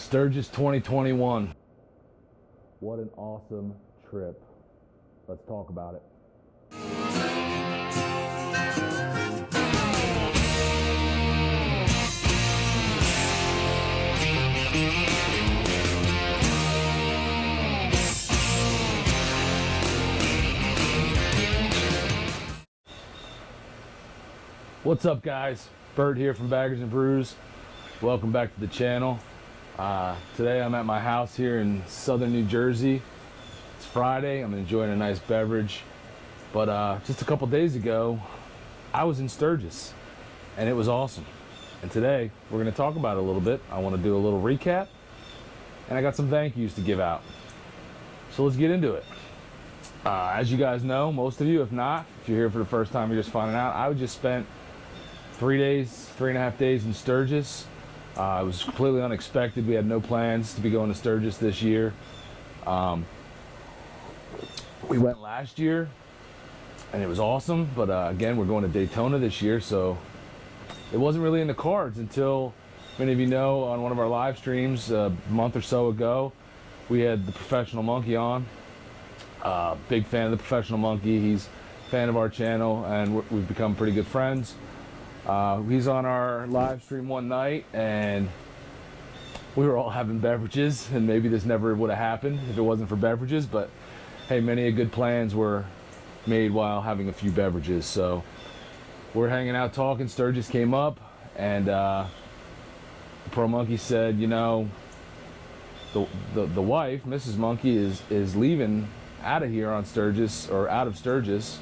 Sturgis 2021. What an awesome trip. Let's talk about it. What's up, guys? Bert here from Baggers and Brews. Welcome back to the channel. Today I'm at my house here in southern New Jersey. It's Friday. I'm enjoying a nice beverage. But just a couple days ago, I was in Sturgis, and it was awesome. And today we're going to talk about it a little bit. I want to do a little recap, and I got some thank yous to give out. So let's get into it. As you guys know, most of you, if not, if you're here for the first time, you're just finding out, I just spent 3.5 days in Sturgis. It was completely unexpected. We had no plans to be going to Sturgis this year. We went last year, and it was awesome. But again, we're going to Daytona this year, so it wasn't really in the cards until, many of you know, on one of our live streams a month or so ago, we had the Professional Monkey on. Big fan of the Professional Monkey. He's a fan of our channel, and we've become pretty good friends. He's on our live stream one night, and we were all having beverages, and maybe this never would have happened if it wasn't for beverages, but hey, many a good plans were made while having a few beverages. So we're hanging out talking. Sturgis came up, and the Pro Monkey said, you know, the wife, Mrs. Monkey, is leaving out of here on Sturgis, or out of Sturgis,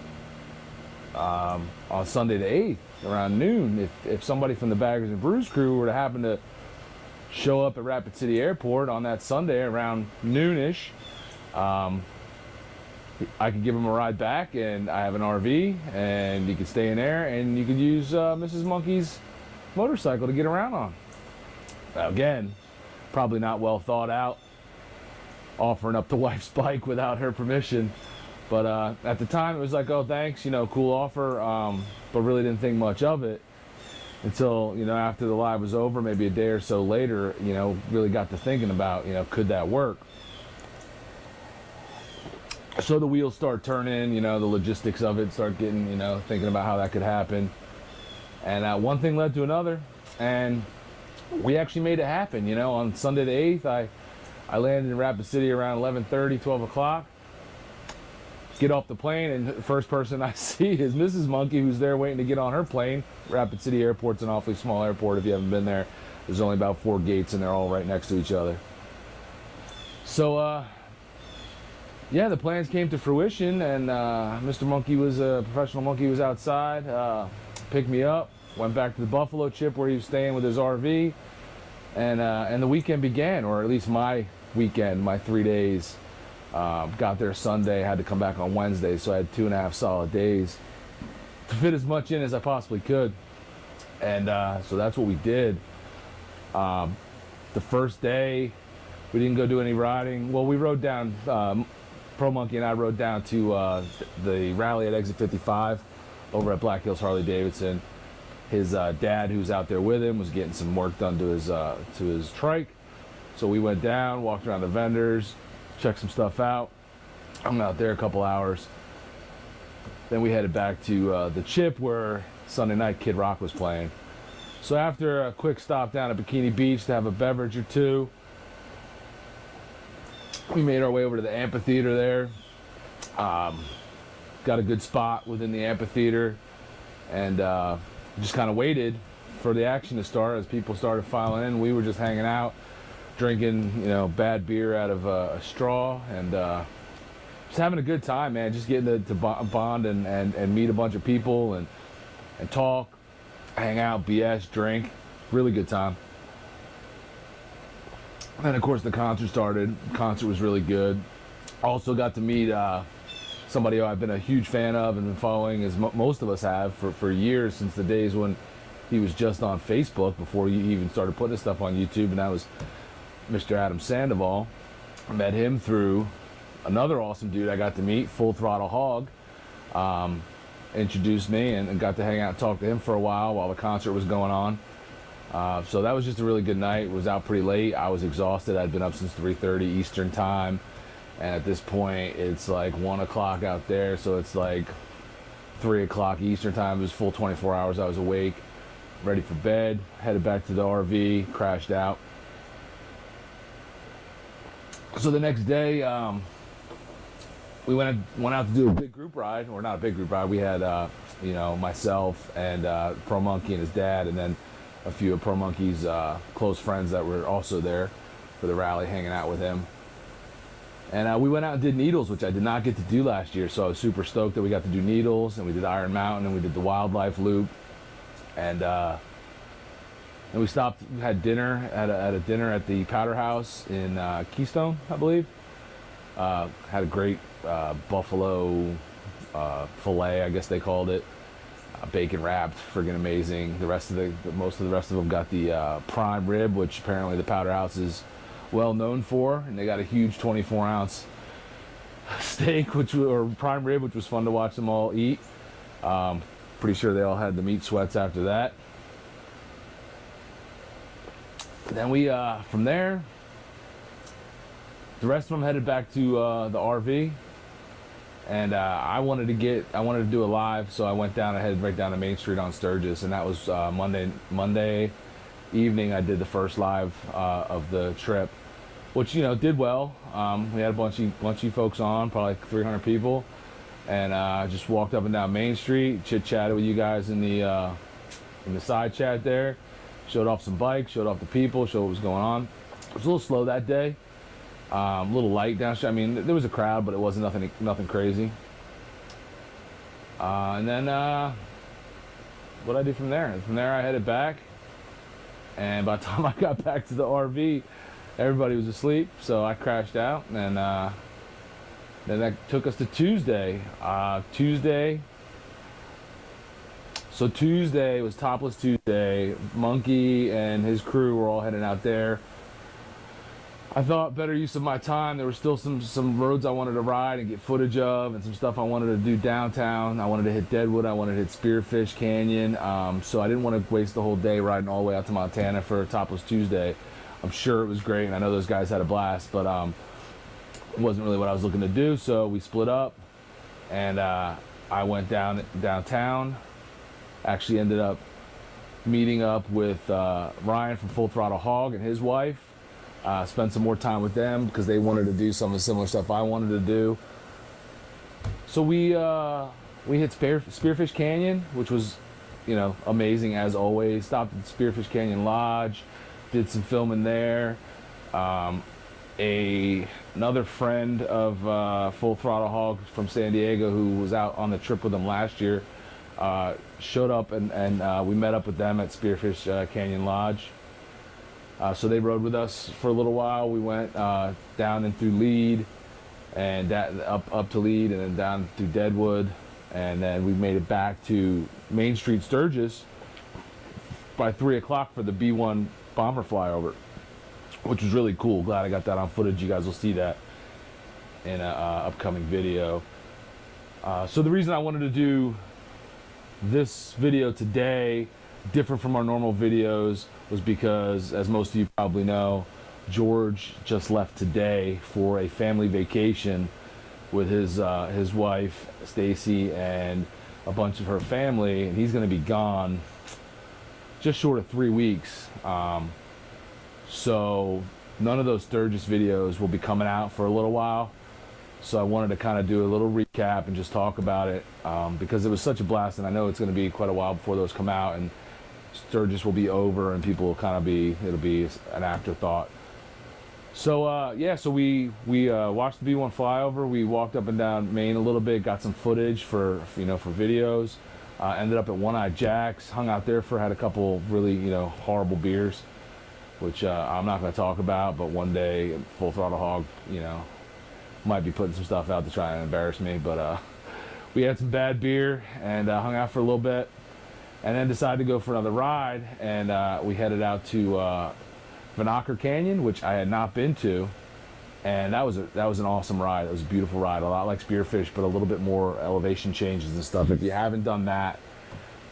on Sunday the 8th around noon. If somebody from the Baggers and Brews crew were to happen to show up at Rapid City Airport on that Sunday around noonish, I could give them a ride back, and I have an RV, and you could stay in there, and you could use Mrs. Monkey's motorcycle to get around on. Again, probably not well thought out, offering up the wife's bike without her permission. But at the time, it was like, oh, thanks, you know, cool offer, but really didn't think much of it until, you know, after the live was over, maybe a day or so later, you know, really got to thinking about, you know, could that work? So the wheels start turning, you know, the logistics of it start getting, you know, thinking about how that could happen. And one thing led to another, and we actually made it happen. You know, on Sunday the 8th, I landed in Rapid City around 11:30, 12 o'clock. Get off the plane, and the first person I see is Mrs. Monkey, who's there waiting to get on her plane. Rapid City Airport's an awfully small airport. If you haven't been there, there's only about 4 gates, and they're all right next to each other. So, yeah, the plans came to fruition, and Mr. Monkey was, Professional Monkey was outside, picked me up, went back to the Buffalo Chip where he was staying with his RV, and the weekend began, or at least my weekend, my 3 days. Got there Sunday, had to come back on Wednesday, so I had 2.5 solid days to fit as much in as I possibly could. And so that's what we did. The first day, we didn't go do any riding. Well, we rode down, Pro Monkey and I rode down to the rally at Exit 55 over at Black Hills Harley Davidson. His dad, who's out there with him, was getting some work done to his trike. So we went down, walked around the vendors, checked some stuff out. I'm out there a couple hours. Then we headed back to the Chip where Sunday night Kid Rock was playing. So after a quick stop down at Bikini Beach to have a beverage or two, we made our way over to the amphitheater there. Got a good spot within the amphitheater, and just kind of waited for the action to start. As people started filing in, we were just hanging out, drinking, you know, bad beer out of a straw, and just having a good time, man. Just getting to bond and meet a bunch of people and talk, hang out, BS, drink. Really good time. And of course the concert started. The concert was really good. Also got to meet somebody who I've been a huge fan of and been following, as most of us have, for years, since the days when he was just on Facebook, before he even started putting his stuff on YouTube, and that was Mr. Adam Sandoval. I met him through another awesome dude I got to meet, Full Throttle Hog. Introduced me and got to hang out and talk to him for a while the concert was going on. So that was just a really good night. It was out pretty late. I was exhausted. I'd been up since 3:30 Eastern time. And at this point, it's like 1 o'clock out there. So it's like 3 o'clock Eastern time. It was full 24 hours. I was awake, ready for bed, headed back to the RV, crashed out. So the next day, we went out to do a big group ride, or not a big group ride. We had, myself and Pro Monkey and his dad, and then a few of Pro Monkey's close friends that were also there for the rally, hanging out with him. And we went out and did Needles, which I did not get to do last year, so I was super stoked that we got to do Needles, and we did Iron Mountain, and we did the Wildlife Loop, and we stopped, had dinner at a dinner at the Powder House in Keystone, I believe. Had a great buffalo fillet, I guess they called it, bacon wrapped, friggin' amazing. Most of the rest of them got the prime rib, which apparently the Powder House is well known for, and they got a huge 24-ounce steak, or prime rib, which was fun to watch them all eat. Pretty sure they all had the meat sweats after that. Then we, from there, the rest of them headed back to the RV, and I wanted to do a live, so I went down. I headed right down to Main Street on Sturgis, and that was Monday evening. I did the first live of the trip, which did well. We had a bunch of folks on, probably like 300 people, and just walked up and down Main Street, chit chatted with you guys in the side chat there, showed off some bikes, showed off the people, showed what was going on. It was a little slow that day, a little light down. I mean, there was a crowd, but it wasn't nothing crazy. And then what I did from there? From there, I headed back. And by the time I got back to the RV, everybody was asleep, so I crashed out. And then that took us to Tuesday. Tuesday was Topless Tuesday. Monkey and his crew were all heading out there. I thought better use of my time. There were still some roads I wanted to ride and get footage of, and some stuff I wanted to do downtown. I wanted to hit Deadwood. I wanted to hit Spearfish Canyon. So I didn't want to waste the whole day riding all the way out to Montana for Topless Tuesday. I'm sure it was great, and I know those guys had a blast, but it wasn't really what I was looking to do. So we split up, and I went downtown. Actually ended up meeting up with Ryan from Full Throttle Hog and his wife. Spent some more time with them because they wanted to do some of the similar stuff I wanted to do. So we hit Spearfish Canyon, which was, amazing as always. Stopped at Spearfish Canyon Lodge, did some filming there. Another friend of Full Throttle Hog from San Diego, who was out on the trip with them last year, showed up, and we met up with them at Spearfish Canyon Lodge. So they rode with us for a little while. We went down and through Lead, and up to Lead, and then down through Deadwood, and then we made it back to Main Street Sturgis by 3 o'clock for the B-1 bomber flyover, which was really cool. Glad I got that on footage. You guys will see that in an upcoming video. So the reason I wanted to do this video today, different from our normal videos, was because, as most of you probably know, George just left today for a family vacation with his wife Stacy and a bunch of her family, and he's going to be gone just short of 3 weeks. So none of those Sturgis videos will be coming out for a little while. So I wanted to kind of do a little recap and just talk about it, because it was such a blast, and I know it's going to be quite a while before those come out, and Sturgis will be over, and people will kind of it'll be an afterthought. So so we watched the B1 flyover. We walked up and down Maine a little bit, got some footage for videos. Ended up at One Eye Jack's, hung out there had a couple really horrible beers, which I'm not going to talk about. But one day, Full Throttle Hog, might be putting some stuff out to try and embarrass me. But we had some bad beer and hung out for a little bit, and then decided to go for another ride. And we headed out to Vanacker Canyon, which I had not been to, and that was an awesome ride. It was a beautiful ride, a lot like Spearfish, but a little bit more elevation changes and stuff. If you haven't done that,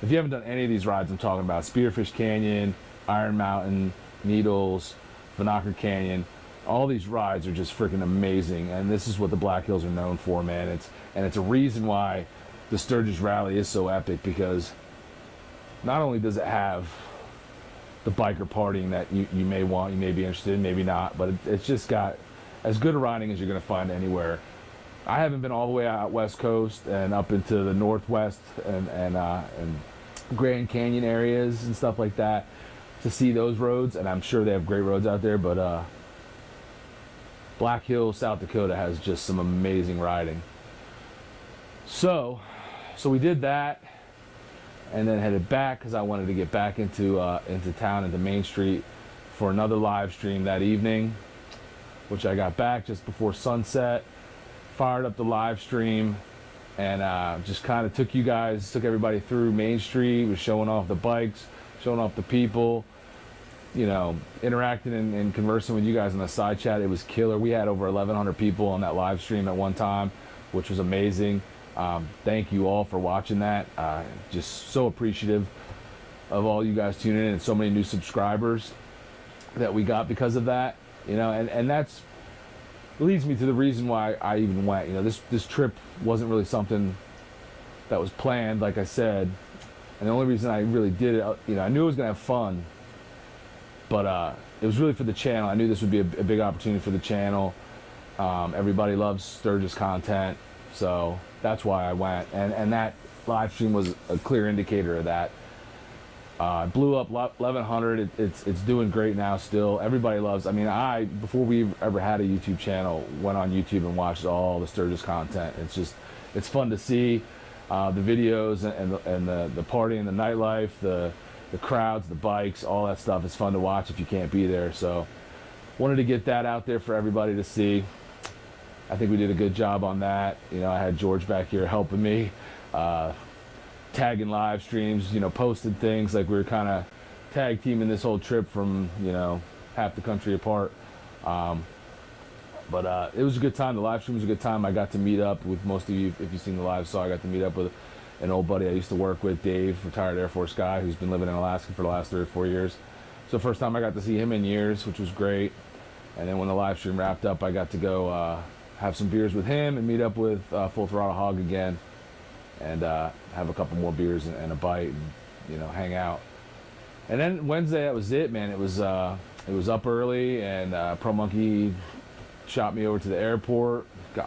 if you haven't done any of these rides I'm talking about, Spearfish Canyon, Iron Mountain, Needles, Vinacker Canyon. All these rides are just freaking amazing, and this is what the Black Hills are known for, man. It's a reason why the Sturgis Rally is so epic, because not only does it have the biker partying that you may want, you may be interested in, maybe not, but it's just got as good a riding as you're going to find anywhere. I haven't been all the way out West Coast and up into the Northwest and Grand Canyon areas and stuff like that to see those roads, and I'm sure they have great roads out there, but Black Hills, South Dakota has just some amazing riding. So we did that, and then headed back because I wanted to get back into town, into Main Street, for another live stream that evening, which I got back just before sunset. Fired up the live stream, and just kind of took everybody through Main Street, was showing off the bikes, showing off the people, you know, interacting and conversing with you guys in the side chat. It was killer. We had over 1,100 people on that live stream at one time, which was amazing. Thank you all for watching that. Just so appreciative of all you guys tuning in, and so many new subscribers that we got because of that, you know, and that's leads me to the reason why I even went. You know, this trip wasn't really something that was planned, like I said, and the only reason I really did it, you know, I knew I was gonna have fun, but it was really for the channel. I knew this would be a big opportunity for the channel. Everybody loves Sturgis content, so that's why I went, and that live stream was a clear indicator of that. Blew up 1,100. It's doing great now still. Everybody loves. I mean, before we ever had a YouTube channel, went on YouTube and watched all the Sturgis content. It's fun to see the videos and the party and the nightlife, the crowds, the bikes, all that stuff. It's fun to watch if you can't be there. So wanted to get that out there for everybody to see. I think we did a good job on that. You know, I had George back here helping me. Tagging live streams, you know, posted things, like we were kind of tag teaming this whole trip from, you know, half the country apart. But it was a good time. The live stream was a good time. I got to meet up with most of you. If you've seen the live saw, I got to meet up with an old buddy I used to work with, Dave, retired Air Force guy who's been living in Alaska for the last 3 or 4 years. So first time I got to see him in years, which was great. And then when the live stream wrapped up, I got to go have some beers with him and meet up with Full Throttle Hog again, and have a couple more beers and a bite, and, you know, hang out. And then Wednesday, that was it, man. It was up early, and Pro Monkey shot me over to the airport,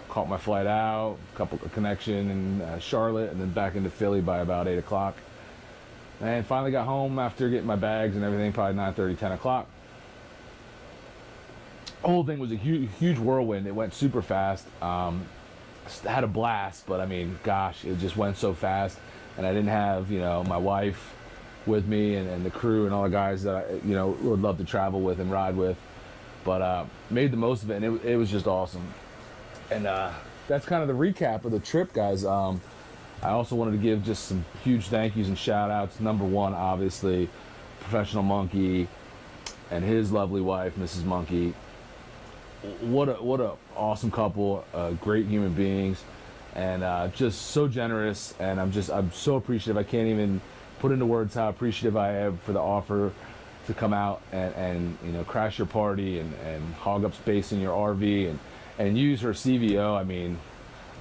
caught my flight out, a connection in Charlotte, and then back into Philly by about 8 o'clock. And finally got home after getting my bags and everything, probably 9:30, 10 o'clock. The whole thing was a huge whirlwind. It went super fast. Had a blast, but I mean, gosh, it just went so fast, and I didn't have, you know, my wife with me and the crew and all the guys that I, you know, would love to travel with and ride with, but made the most of it, and it was just awesome. And that's kind of the recap of the trip, guys. I also wanted to give just some huge thank yous and shout outs. Number one, obviously, Professional Monkey and his lovely wife, Mrs. Monkey. What a awesome couple, great human beings, and just so generous. And I'm so appreciative. I can't even put into words how appreciative I am for the offer to come out and you know, crash your party and hog up space in your RV and use her CVO. I mean,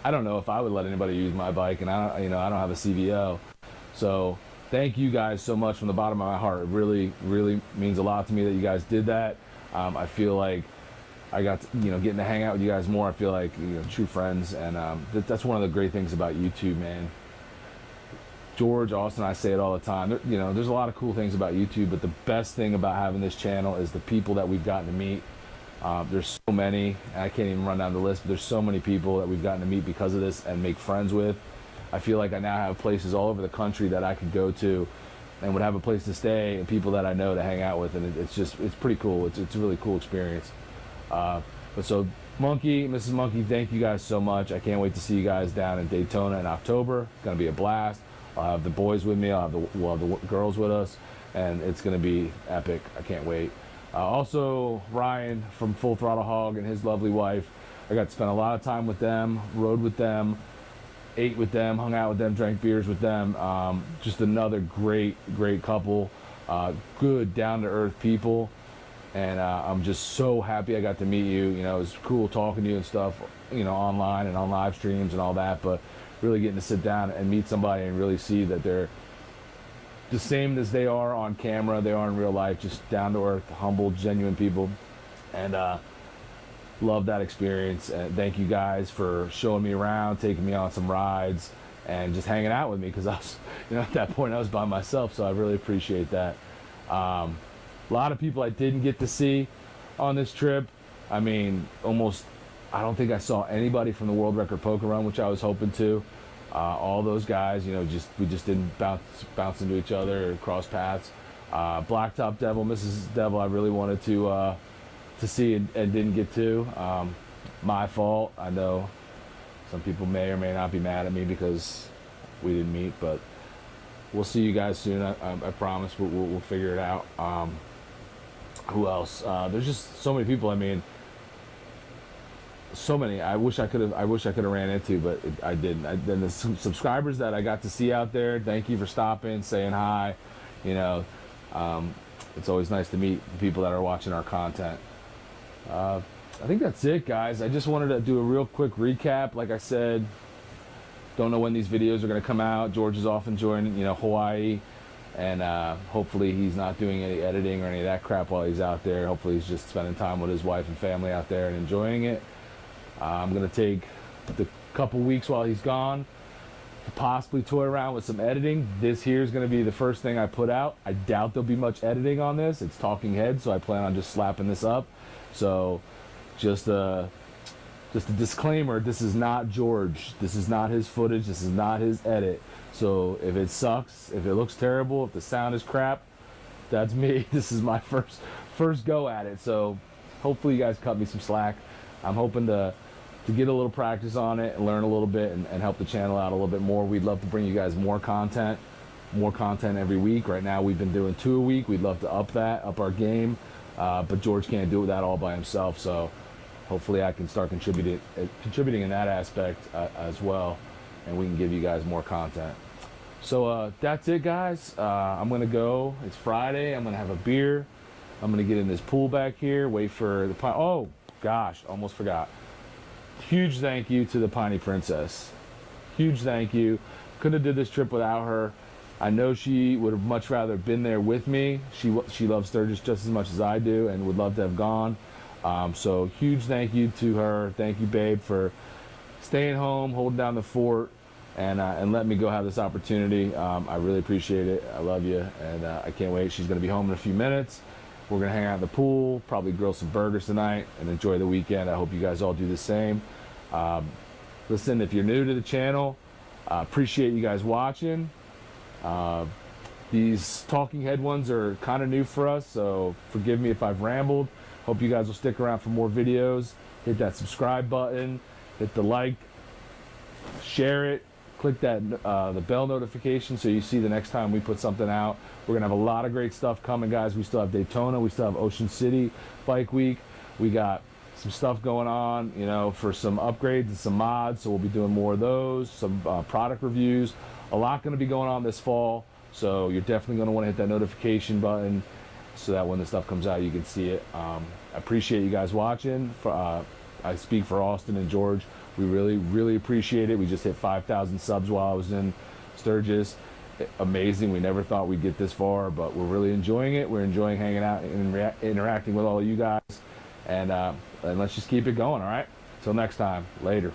I don't know if I would let anybody use my bike, and I don't have a CVO. So thank you guys so much from the bottom of my heart. It really means a lot to me that you guys did that. I feel like I got to, you know, getting to hang out with you guys more. I feel like, you know, true friends, and that's one of the great things about YouTube, man. George, Austin, I say it all the time. You know, there's a lot of cool things about YouTube, but the best thing about having this channel is the people that we've gotten to meet. There's so many, and I can't even run down the list, but there's so many people that we've gotten to meet because of this and make friends with. I feel like I now have places all over the country that I could go to and would have a place to stay and people that I know to hang out with, and it's pretty cool. It's a really cool experience. But so Monkey, Mrs. Monkey, thank you guys so much. I can't wait to see you guys down in Daytona in October. It's gonna be a blast. I'll have the boys with me. We'll have the girls with us, and it's gonna be epic. I can't wait. Also, Ryan from Full Throttle Hog and his lovely wife. I got to spend a lot of time with them, rode with them, ate with them, hung out with them, drank beers with them. Just another great couple. good, down-to-earth people. And I'm just so happy I got to meet you. You know, it was cool talking to you and stuff, you know, online and on live streams and all that, but really getting to sit down and meet somebody and really see that they're the same as they are on camera, they are in real life, just down-to-earth, humble, genuine people. And love that experience. And thank you guys for showing me around, taking me on some rides, and just hanging out with me, because I was, you know, at that point I was by myself, so I really appreciate that. A lot of people I didn't get to see on this trip. I mean, I don't think I saw anybody from the World Record Poker Run, which I was hoping to. All those guys, you know, we just didn't bounce into each other or cross paths. Blacktop Devil, Mrs. Devil, I really wanted to see and didn't get to. My fault. I know some people may or may not be mad at me because we didn't meet, but we'll see you guys soon. I promise we'll figure it out. Who else? There's just so many people. I mean, so many. I wish I could have ran into, but I didn't. Then the subscribers that I got to see out there, thank you for stopping, saying hi. You know, it's always nice to meet the people that are watching our content. I think that's it, guys. I just wanted to do a real quick recap. Like I said, don't know when these videos are going to come out. George is off enjoying, you know, Hawaii, and hopefully he's not doing any editing or any of that crap while he's out there. Hopefully he's just spending time with his wife and family out there and enjoying it. I'm going to take the couple weeks while he's gone to possibly toy around with some editing. This here is going to be the first thing I put out. I doubt there'll be much editing on this. It's talking heads, so I plan on just slapping this up. So just a disclaimer, this is not George. This is not his footage. This is not his edit. So if it sucks, if it looks terrible, if the sound is crap, that's me. This is my first go at it. So hopefully you guys cut me some slack. I'm hoping to get a little practice on it and learn a little bit and help the channel out a little bit more. We'd love to bring you guys more content every week. Right now we've been doing 2 a week. We'd love to up our game, but George can't do that all by himself. So hopefully I can start contributing in that aspect as well, and we can give you guys more content. So that's it, guys. I'm gonna go. It's Friday. I'm gonna have a beer. I'm gonna get in this pool back here, wait for the oh gosh, almost forgot. Huge thank you to the Piney Princess. Huge thank you. Couldn't have did this trip without her. I know she would have much rather been there with me. She loves Sturgis just as much as I do and would love to have gone. So huge thank you to her. Thank you, babe, for staying home, holding down the fort, and letting me go have this opportunity. I really appreciate it. I love you, and I can't wait. She's going to be home in a few minutes. We're going to hang out in the pool, probably grill some burgers tonight, and enjoy the weekend. I hope you guys all do the same. Listen, if you're new to the channel, appreciate you guys watching. These talking head ones are kind of new for us, so forgive me if I've rambled. Hope you guys will stick around for more videos. Hit that subscribe button, hit the like, share it, click that the bell notification so you see the next time we put something out. We're gonna have a lot of great stuff coming, guys. We still have Daytona, we still have Ocean City Bike Week. We got some stuff going on, you know, for some upgrades and some mods, so we'll be doing more of those, some product reviews. A lot gonna be going on this fall, so you're definitely gonna wanna hit that notification button so that when the stuff comes out you can see it. I appreciate you guys watching. I speak for Austin and George. We really appreciate it. We just hit 5,000 subs while I was in Sturgis. Amazing. We never thought we'd get this far, but we're really enjoying it. We're enjoying hanging out and interacting with all of you guys, and let's just keep it going. All right, till next time. Later.